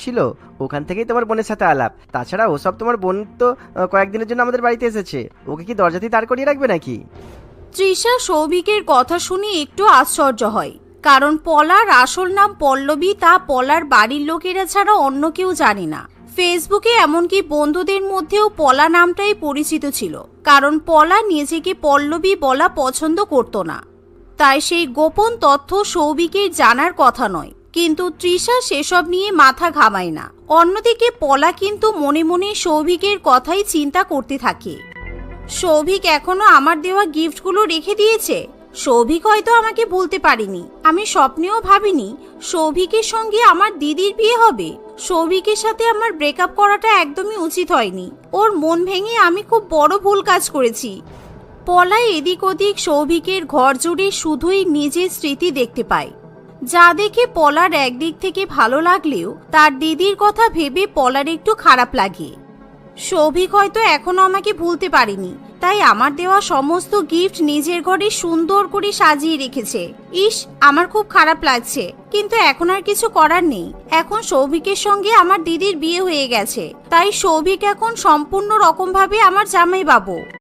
ছিল ওখান থেকেই তোমার বোনের সাথে আলাপ। তাছাড়া ওসব তোমার বোন তো কয়েকদিনের জন্য আমাদের বাড়িতে এসেছে, ওকে কি দরজাতেই দাঁড় করিয়ে রাখবে নাকি? তৃষা সৌভিকের কথা শুনে একটু আশ্চর্য হয়, কারণ পলার আসল নাম পল্লবী তা পলার বাড়ির লোকেরা ছাড়া অন্য কেউ জানে না। ফেসবুকে এমনকি বন্ধুদের মধ্যেও পলা নামটাই পরিচিত ছিল, কারণ পলা নিজেকে পল্লবী বলা পছন্দ করত না। তাই সেই গোপন তথ্য সৌভিকের জানার কথা নয়, কিন্তু তৃষা সেসব নিয়ে মাথা ঘামায় না। অন্যদিকে পলা কিন্তু মনে মনে সৌভিকের কথাই চিন্তা করতে থাকে। সৌভিক এখনো আমার দেওয়া গিফটগুলো রেখে দিয়েছে। সৌভিক হয়তো আমাকে বলতে পারেনি, আমি স্বপ্নেও ভাবিনি সৌভিকের সঙ্গে আমার দিদির বিয়ে হবে। সৌভিকের সাথে আমার ব্রেকআপ করাটা একদমই উচিত হয়নি। ওর মন ভেঙে আমি খুব বড় ভুল কাজ করেছি। পলা এদিক ওদিক সৌভিকের ঘর জুড়ে শুধুই নিজের স্মৃতি দেখতে পায়, যা দেখে পলার একদিক থেকে ভালো লাগলেও তার দিদির কথা ভেবে পলার একটু খারাপ লাগে। সৌভিক হয়তো এখনো আমাকে ভুলতে পারেনি, তাই আমার দেওয়া সমস্ত গিফট নিজের ঘরে সুন্দর করে সাজিয়ে রেখেছে। ইস, আমার খুব খারাপ লাগছে, কিন্তু এখন আর কিছু করার নেই। এখন সৌভিকের সঙ্গে আমার দিদির বিয়ে হয়ে গেছে, তাই সৌভিক এখন সম্পূর্ণ রকম ভাবে আমার জামাইবাবু।